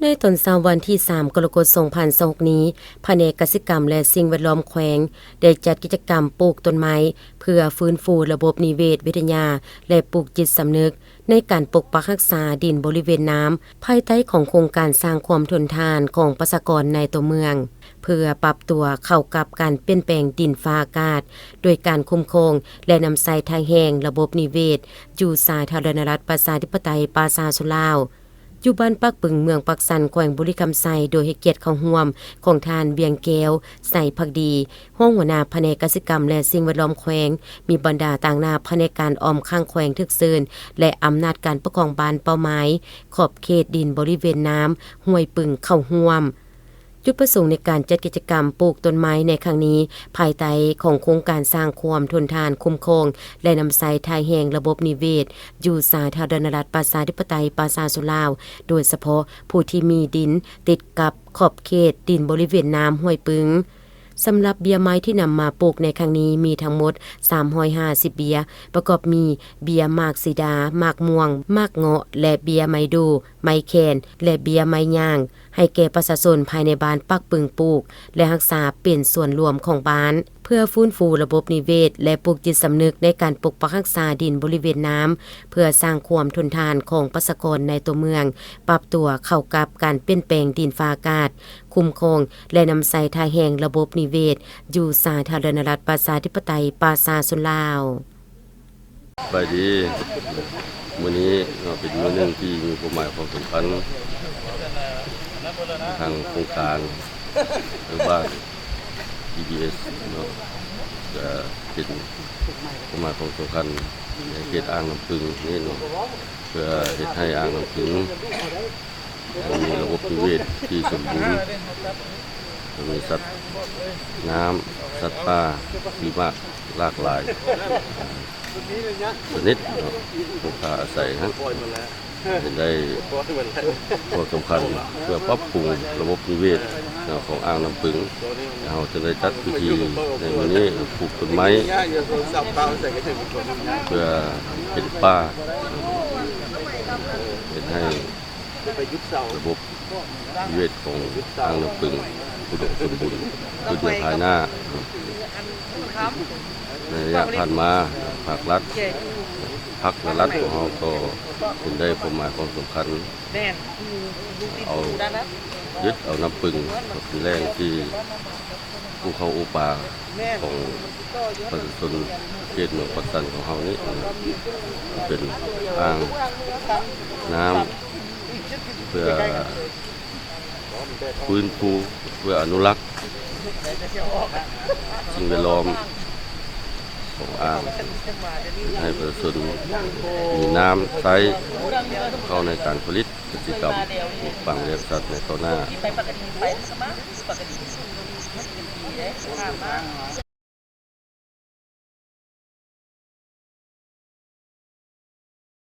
ในต้นเสาร์วันที่3กรกฎาคม2026นี้แผนกกสิกรรมและสิ่งแวดล้อมแขวงได้จัดกิจกรรมปลูกต้นไม้เพื่อฟื้นฟูระบบนิเวศวิทยาและปลูกจิตสำนึกในการปกปักรักษาดินบริเวณน้ำภายใต้ของโครงการสร้างความทนทานของประชากรในตัวเมืองเพื่อปรับตัวเข้ากับการเปลี่ยนแปลงดินฟ้าอากาศโดยการคุ้มครองและนำใส่ทางแห่งระบบนิเวศอยู่สาธารณรัฐประชาธิปไตยปาซาสุลาวอยู่บ้านปักปึงเมืองปักสันแขวงบุรีคำไซโดยให้เกียรติเข้าร่วมของทานเวียงแก้วใส่ภักดีห้องหัวหน้าแผนกกสิกรรมและสิ่งแวดล้อมแขวงมีบรรดาต่างหน้าแผนกการออมข้างแขวงทึกซื่นและอำนาจการปกครองบ้านเป้าหมายขอบเขตดินบริเวณน้ำห้วยปึงเข้าร่วมจุดประสงค์ในการจัดกิจกรรมปลูกต้นไม้ในครั้งนี้ภายใต้ของโครงการสร้างความทนทานคุ้มครองและนำใส่ทายแห่งระบบนิเวศอยู่สาธารณรัฐประชาธิปไตยปาซาสุลาวโดยเฉพาะผู้ที่มีดินติดกับขอบเขตดินบริเวณน้ำห้วยปึงสำหรับเบี้ยไม้ที่นำมาปลูกในครั้งนี้มีทั้งหมด350เบี้ยประกอบมีเบี้ยหมากสีดาหมากม่วงหมากเงาะและเบี้ยไม้ดูไม้แคนและเบี้ยไม้ย่างให้แก่ประชาชนภายในบ้านปักปึงปลูกและรักษาเป็นส่วนรวมของบ้านเพื่อฟื้นฟูระบบนิเวศและปลูกจิตสำนึกในการปกปักรักษาดินบริเวณน้ำเพื่อสร้างความทนทานของประชากรในตัวเมืองปรับตัวเข้ากับการเปลี่ยนแปลงดินฟ้าอากาศคุ้มครองและนำใส่ทายแห่งระบบนิเวศอยู่สาธารณรัฐประชาธิปไตยปาซาสุลาวไปดีมื้อนี้เป็นมื้อนึงที่มีความหมายความสำคัญทางโครงการหรือบ้าน EBS เนาะจะเป็นความหมายความสำคัญในเขตอ่างน้ำผึ้งนี่เนาะเพื่อเฮ็ดให้อ่างน้ำผึ้งมีระบบนิเวศที่สมบูรณ์มีสัตว์น้ำสัตว์ป่ามีมากหลากหลายชนิดผู้ค้าอาศัยจะได้ความสำคัญเพื่อปรับปรุงระบบนิเวศของอ่างน้ำผึ้งเราจะได้จัดพิธีในวันนี้ปลูกต้นไม้เพื่อเป็นป่าเป็นให้ระบบนิเวศของอ่างน้ำผึ้งอุดมสมบูรณ์อยู่ในภายหน้าในระยะผ่านมาภาครัฐพรรคและรัฐของเราก็เป็นได้ความหมายความสำคัญเอายึดเอาน้ำผึ้งเป็นแหล่งที่ภูเขาโอปาของประชาชนเขตเมืองปักสันของเรานี้เป็นอ่างน้ำเพื่อฟื้นฟูเพื่ออนุรักษ์สิ่งแวดล้อมของอ่างให้ประชาชนมีน้ำใช้เข้าในการผลิตกิจกรรมปลูกฝังเลี้ยงสัตว์ในต่อหน้า